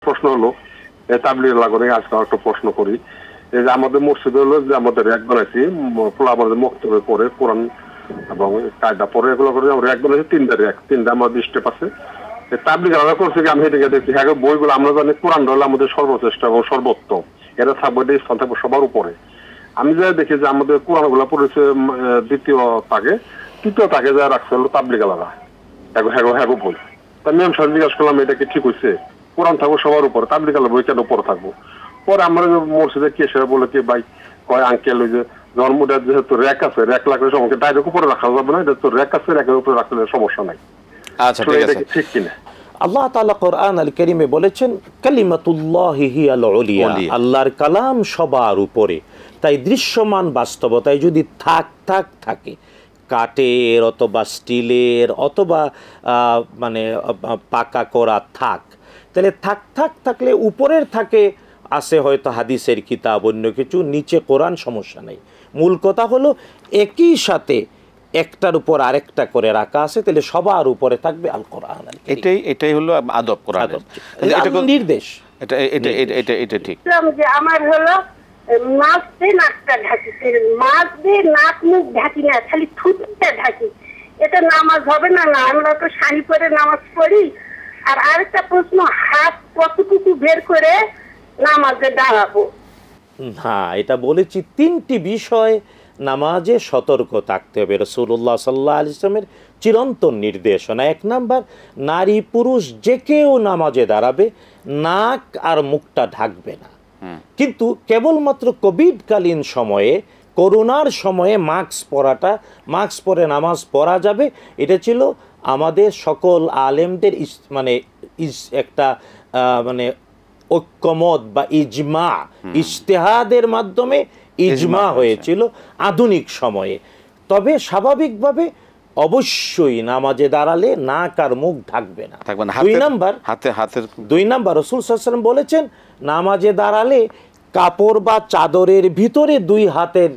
প্রশ্ন হলো তাবলিগ লাগরে আজকে একটা প্রশ্ন করি, এই যে আমাদের মসজিদে হলো যে আমাদের র্যাক বানাইছি, আমাদের মক্তবে পড়ে কোরআন এবং কায়দা পড়ে এগুলো করে র্যাক বানাইছি, তিনটা আমাদের স্টেপ আছে। তাবলিগ আলাদা করছে কি আমি হেঁটে দেখছি, হ্যাঁ বইগুলো আমরা জানি কোরআন হলো আমাদের সর্বশ্রেষ্ঠ এবং সর্বোত্তম, এটা থাকবে, এটা স্থান থাকবে সবার উপরে। আমি যা দেখি যে আমাদের কোরআন গুলা পড়েছে দ্বিতীয় তাকে, তৃতীয় তাকে যা রাখছে হলো তাবলিগ আলাদা হ্যাঁ বই। তা আমি সাহেব জিজ্ঞাস করলাম এটা কি ঠিক হয়েছে, কোরআন থাকবো সবার উপরে, তাবলিগ আলাদা বই কেন উপরে থাকবো? পরে আমরা মসজিদে কে সে বলে কি ভাই কয় আঙ্কেল ওই যে জন্মটা যেহেতু র্যাক আছে, র্যাক লাগলে আমাকে ডাইরেক্ট উপরে রাখা যাবে না, এটা তো র্যাক আছে, র্যাকের উপরে রাখলে সমস্যা নাই। আচ্ছা ঠিক আছে, ঠিক কিনা? আল্লাহ তাআলা কোরআন আল কারীমে বলেছেন কালিমাতুল্লাহি হিয়াল উলিয়া, আল্লাহর কালাম সবার উপরে। তাই দৃশ্যমান বাস্তবতায় যদি থাকে কাঠের অথবা স্টিলের অথবা মানে পাকা করা তাহলে থাকলে উপরের থাকে আছে হয়তো হাদিসের কিতাব অন্য কিছু, নিচে কোরআন, সমস্যা নেই। মূল কথা হলো একই সাথে একটার উপর আরেকটা করে রাখা আছে, তাহলে সবার উপরে থাকবে আল কোরআন। এটাই হলো আদব, কোরআন নির্দেশ। এটা ঠিক। আমার হলো মাছ দিয়ে নাকটা ঢাকি, মাছ দিয়ে নাক মুখ ঢাকি না, খালি থুতটা ঢাকি, এটা নামাজ হবে না? না, আমরা তো শাড়ি পরে নামাজ পড়ি। আর আরেকটা প্রশ্ন, হাত কতটুকু বের করে নামাজে দাঁড়াবো? হ্যাঁ, এটা বলেছি, তিনটি বিষয় নামাজে সতর্ক থাকতে হবে। রাসূলুল্লাহ সাল্লাল্লাহু আলাইহি ওয়াসাল্লামের চিরন্তন নির্দেশনা। ১ নাম্বার, নারী পুরুষ যে কেউ নামাজে দাঁড়াবে নাক আর মুখটা ঢাকবে না। কিন্তু কেবলমাত্র কোভিডকালীন সময়ে, করোনার সময়ে মাস্ক পরে নামাজ পড়া যাবে, এটা ছিল আমাদের সকল আলেমদের একটা মানে ঐক্যমত বা ইজমা, ইজতিহাদের মাধ্যমে ইজমা হয়েছিল আধুনিক সময়ে। তবে স্বাভাবিকভাবে অবশ্যই নামাজে দাঁড়ালে নাক আর মুখ ঢাকবে না। ২ নাম্বার রাসূল সাল্লাল্লাহু আলাইহি ওয়াসাল্লাম বলেছেন নামাজে দাঁড়ালে কাপড় বা চাদরের ভিতরে ২ হাতের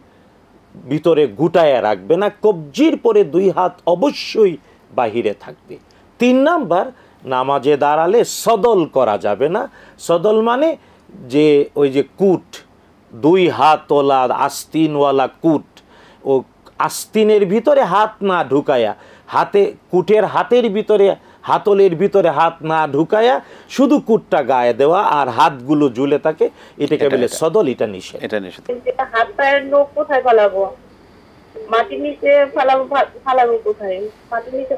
ভিতরে গুটায় রাখবে না, কবজির পরে ২ হাত অবশ্যই বাহিরে থাকবে। ৩ নাম্বার, নামাজে দাঁড়ালে সদল করা যাবে না। সদল মানে যে ওই যে কুট, 2 হাতওয়ালা আস্তিনওয়ালা কুট, ও আস্তিনের ভিতরে হাত না ঢুকায়া, কুটের হাতের ভিতরে, হাতলের ভিতরে হাত না ঢুকায়া শুধু কুটটা গায়ে দেওয়া আর হাতগুলো ঝুলে থাকে, এটাকে বলে সদল। এটা নিষেধ। হাত পায়ের নখ কোথায় ফেলাবো? মাটির নিচে ফালাবো কোথায়? মাটির নিচে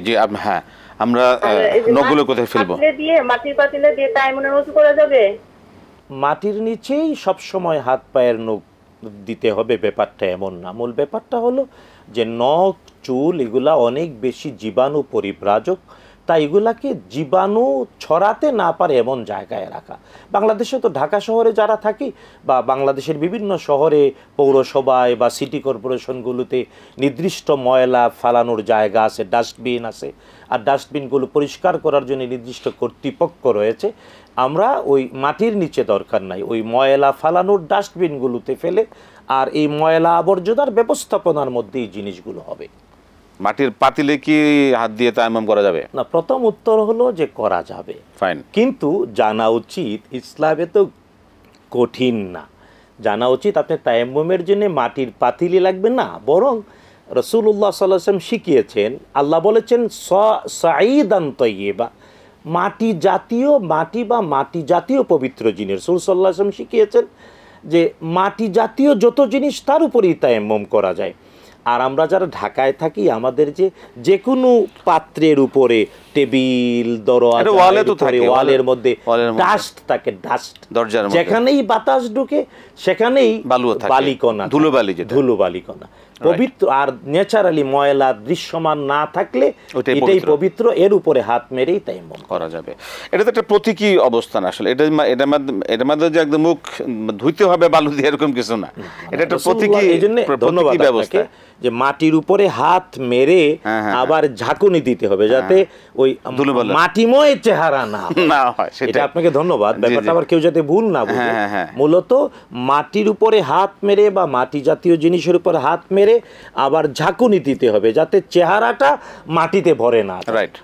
জি হ্যাঁ, আমরা নখগুলো কোথায় ফেলবো? মাটির পাতিলে দিয়ে তায়াম্মুমে ওযু করা যাবে? মাটির নিচেই সব সময় হাত পায়ের নখ দিতে হবে, ব্যাপারটা এমন না। মূল ব্যাপারটা হলো যে নখ, চুল এগুলা অনেক বেশি জীবাণু পরিব্রাজক, তাই এগুলাকে জীবাণু ছড়াতে না পারে এমন জায়গায় রাখা। বাংলাদেশে তো ঢাকা শহরে যারা থাকি বা বাংলাদেশের বিভিন্ন শহরে পৌরসভায় বা সিটি কর্পোরেশনগুলোতে নির্দিষ্ট ময়লা ফালানোর জায়গা আছে, ডাস্টবিন আছে, আর ডাস্টবিনগুলো পরিষ্কার করার জন্য নির্দিষ্ট কর্তৃপক্ষ রয়েছে। আমরা ওই মাটির নিচে দরকার নাই, ওই ময়লা ফালানোর ডাস্টবিনগুলোতে ফেলে, আর এই ময়লা আবর্জনার ব্যবস্থাপনার মধ্যে এই জিনিসগুলো হবে। মাটির পাতিলে কি হাত দিয়ে তায়াম্মুম করা যাবে না? প্রথম উত্তর হলো যে করা যাবে, ফাইন, কিন্তু জানা উচিত ইসলামে তো কঠিন না। জানা উচিত আপনি তায়াম্মুমের জন্য মাটির পাতিলি লাগবে না, বরং রাসূলুল্লাহ সাল্লাল্লাহু আলাইহি ওয়াসাল্লাম শিখিয়েছেন, আল্লাহ বলেছেন সাঈদান তাইয়্যিবা, মাটি জাতীয় পবিত্র জিনিস। রাসূল সাল্লাল্লাহু আলাইহি ওয়াসাল্লাম শিখিয়েছেন যে মাটি জাতীয় যত জিনিস তার উপরেই তায়াম্মুম করা যায়। আর আমরা যারা ঢাকায় থাকি, আমাদের যে কোনো পাত্রের উপরে, টেবিল, দরজা, ওয়ালের মধ্যে ডাস্ট থাকে, ডাস্ট, যেখানেই বাতাস ঢুকে সেখানেই বালিকণা, ধুলোবালিকণা। পবিত্র আর ন্যাচারালি ময়লা দৃশ্যমান না থাকলে এটাই পবিত্র, এর উপরে হাত মেরেই তায়াম্মুম করা যাবে। এটা তো একটা প্রতীকী অবস্থান আসলে। এটার মধ্যে যে একদম মুখ ধুইতে হবে বালু দিয়ে এরকম কিছু না, এটা একটা প্রতীকী ব্যবস্থা যে মাটির উপরে হাত মেরে আবার ঝাঁকুনি দিতে হবে যাতে ওই মাটিময় চেহারা না হয়। এটা আপনাকে ধন্যবাদ। ব্যাপারটা আবার কেউ যাতে ভুল না বুঝে, মূলত মাটির উপরে হাত মেরে বা মাটি জাতীয় জিনিসের উপরে হাত মেরে আবার ঝাঁকুনি দিতে হবে যাতে চেহারাটা মাটিতে ভরে না। রাইট।